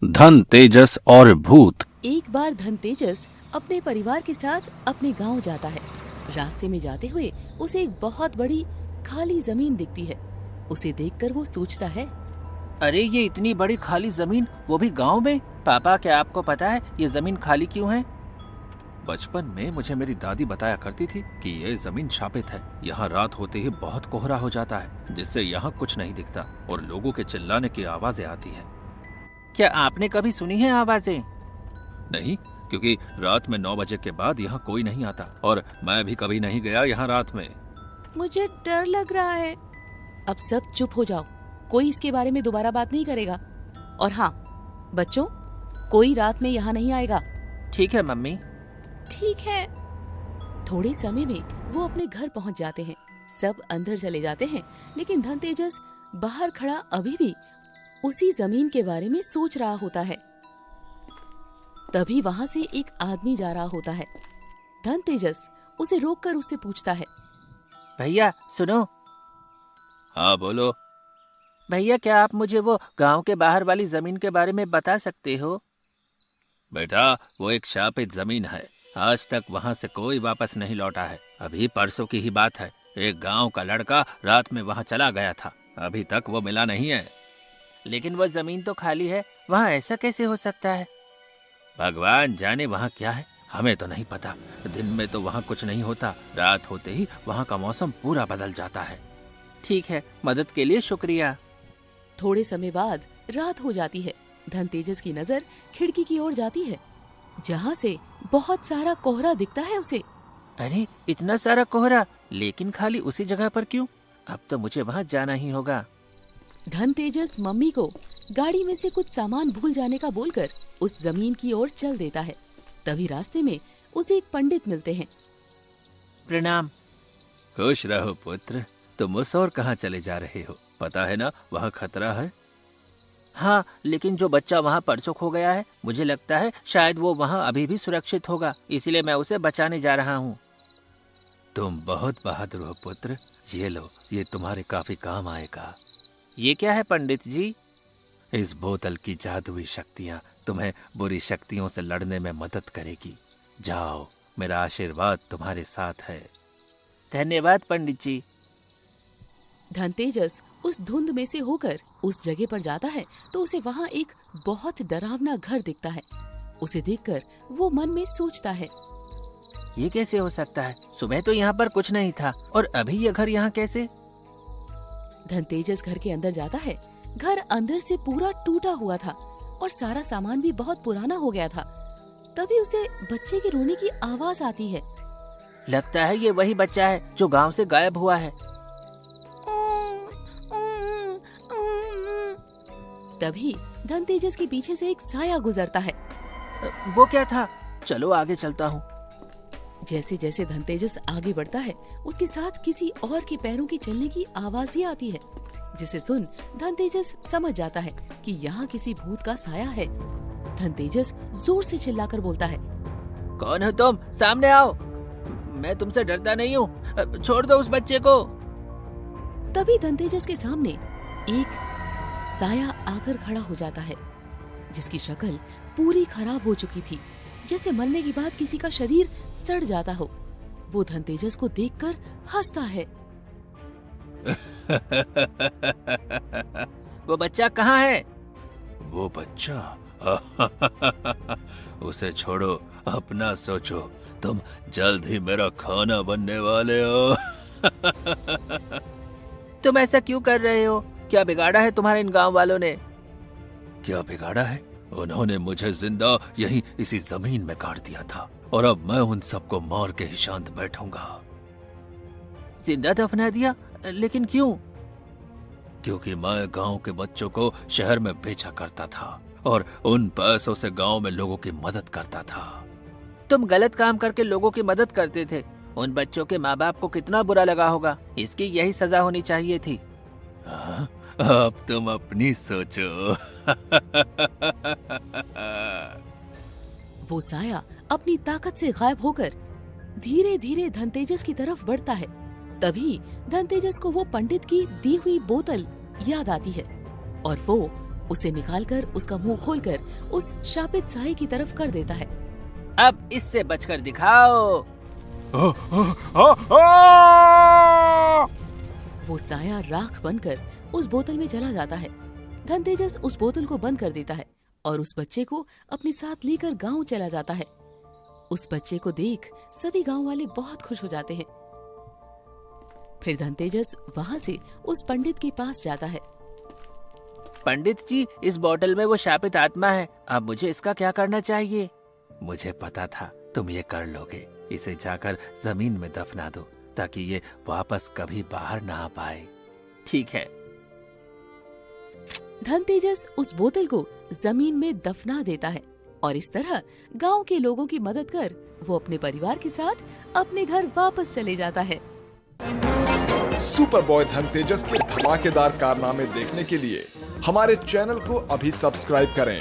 धन तेजस और भूत। एक बार धन तेजस अपने परिवार के साथ अपने गांव जाता है। रास्ते में जाते हुए उसे एक बहुत बड़ी खाली जमीन दिखती है। उसे देखकर वो सोचता है, अरे ये इतनी बड़ी खाली जमीन, वो भी गांव में। पापा, क्या आपको पता है ये जमीन खाली क्यों है? बचपन में मुझे मेरी दादी बताया करती थी कि ये जमीन शापित है। यहाँ रात होते ही बहुत कोहरा हो जाता है, जिससे यहाँ कुछ नहीं दिखता और लोगों के चिल्लाने की आवाजें आती है। क्या आपने कभी सुनी है आवाजें? नहीं, क्योंकि रात में 9 बजे के बाद यहाँ कोई नहीं आता और मैं भी कभी नहीं गया यहाँ रात में। मुझे डर लग रहा है। अब सब चुप हो जाओ, कोई इसके बारे में दोबारा बात नहीं करेगा। और हाँ बच्चों, कोई रात में यहाँ नहीं आएगा। ठीक है मम्मी। ठीक है। थोड़े समय में वो अपने घर पहुंच जाते हैं। सब अंदर चले जाते हैं, लेकिन धन तेजस बाहर खड़ा अभी भी उसी जमीन के बारे में सोच रहा होता है। तभी वहां से एक आदमी जा रहा होता है। धन तेजस उसे रोककर उससे पूछता है, भैया सुनो। हाँ बोलो। भैया, क्या आप मुझे वो गांव के बाहर वाली जमीन के बारे में बता सकते हो? बेटा, वो एक शापित जमीन है। आज तक वहाँ से कोई वापस नहीं लौटा है। अभी परसों की ही बात है, एक गांव का लड़का रात में वहाँ चला गया था। अभी तक वो मिला नहीं है। लेकिन वो जमीन तो खाली है, वहाँ ऐसा कैसे हो सकता है? भगवान जाने वहाँ क्या है, हमें तो नहीं पता। दिन में तो वहाँ कुछ नहीं होता, रात होते ही वहाँ का मौसम पूरा बदल जाता है। ठीक है, मदद के लिए शुक्रिया। थोड़े समय बाद रात हो जाती है। धन तेजस की नजर खिड़की की ओर जाती है, जहाँ से बहुत सारा कोहरा दिखता है उसे। अरे इतना सारा कोहरा, लेकिन खाली उसी जगह पर क्यों? अब तो मुझे वहाँ जाना ही होगा। धन तेजस मम्मी को गाड़ी में से कुछ सामान भूल जाने का बोलकर उस जमीन की ओर चल देता है। तभी रास्ते में उसे एक पंडित मिलते हैं। प्रणाम। खुश रहो पुत्र, तुम उस और कहाँ चले जा रहे हो? पता है ना वहाँ खतरा है। हाँ, लेकिन जो बच्चा वहाँ परसों खो गया है, मुझे लगता है शायद वो वहाँ अभी भी सुरक्षित होगा, इसीलिए मैं उसे बचाने जा रहा हूँ। तुम बहुत बहादुर हो पुत्र, ये लो, ये तुम्हारे काफी काम आएगा। ये क्या है पंडित जी? इस बोतल की जादुई शक्तियाँ तुम्हें बुरी शक्तियों से लड़ने में मदद करेगी। जाओ, मेरा आशीर्वाद तुम्हारे साथ है। धन्यवाद पंडित जी। धन तेजस उस धुंध में से होकर उस जगह पर जाता है तो उसे वहाँ एक बहुत डरावना घर दिखता है। उसे देखकर वो मन में सोचता है, ये कैसे हो सकता है? सुबह तो यहाँ पर कुछ नहीं था और अभी ये घर यहाँ कैसे? धन तेजस घर के अंदर जाता है। घर अंदर से पूरा टूटा हुआ था और सारा सामान भी बहुत पुराना हो गया था। तभी उसे बच्चे के रोने की आवाज आती है। लगता है ये वही बच्चा है जो गांव से गायब हुआ है। तभी धन तेजस के पीछे से एक साया गुजरता है। वो क्या था? चलो आगे चलता हूँ। जैसे जैसे धन तेजस आगे बढ़ता है, उसके साथ किसी और के पैरों की चलने की आवाज भी आती है, जिसे सुन धन तेजस समझ जाता है कि यहाँ किसी भूत का साया है। धन तेजस जोर से चिल्लाकर बोलता है, कौन हो तुम? सामने आओ, मैं तुमसे डरता नहीं हूँ, छोड़ दो उस बच्चे को। तभी धन तेजस के सामने एक साया आकर खड़ा हो जाता है, जिसकी शक्ल पूरी खराब हो चुकी थी, जैसे मरने के बाद किसी का शरीर सड़ जाता हो। वो धन तेजस को देखकर हंसता है। वो बच्चा कहाँ है? वो बच्चा उसे छोड़ो, अपना सोचो, तुम जल्द ही मेरा खाना बनने वाले हो। तुम ऐसा क्यों कर रहे हो? क्या बिगाड़ा है तुम्हारे इन गांव वालों ने? क्या बिगाड़ा है? उन्होंने मुझे जिंदा यहीं इसी जमीन में काट दिया था और अब मैं उन सबको मार के ही शांत बैठूंगा। जिंदा दफना दिया? लेकिन क्यों? क्योंकि मैं गांव के बच्चों को शहर में बेचा करता था और उन पैसों से गांव में लोगों की मदद करता था। तुम गलत काम करके लोगों की मदद करते थे। उन बच्चों के माँ बाप को कितना बुरा लगा होगा। इसकी यही सजा होनी चाहिए थी। हाँ? अब तुम अपनी सोचो। वो साया अपनी ताकत से गायब होकर धीरे धीरे धन तेजस की तरफ बढ़ता है। तभी धन तेजस को वो पंडित की दी हुई बोतल याद आती है और वो उसे निकालकर उसका मुंह खोलकर उस शापित साए की तरफ कर देता है। अब इससे बचकर दिखाओ। वो साया राख बनकर उस बोतल में चला जाता है। धनतेजस उस बोतल को बंद कर देता है और उस बच्चे को अपने साथ लेकर गांव चला जाता है। उस बच्चे को देख सभी गांव वाले बहुत खुश हो जाते हैं। फिर धनतेजस वहां से उस पंडित के पास जाता है। पंडित जी, इस बोतल में वो शापित आत्मा है, अब मुझे इसका क्या करना चाहिए? मुझे पता था तुम ये कर लोगे। इसे जाकर जमीन में दफना दो ताकि ये वापस कभी बाहर ना आ पाए। ठीक है। धनतेजस उस बोतल को जमीन में दफना देता है और इस तरह गांव के लोगों की मदद कर वो अपने परिवार के साथ अपने घर वापस चले जाता है। सुपर बॉय धनतेजस के धमाकेदार कारनामे देखने के लिए हमारे चैनल को अभी सब्सक्राइब करें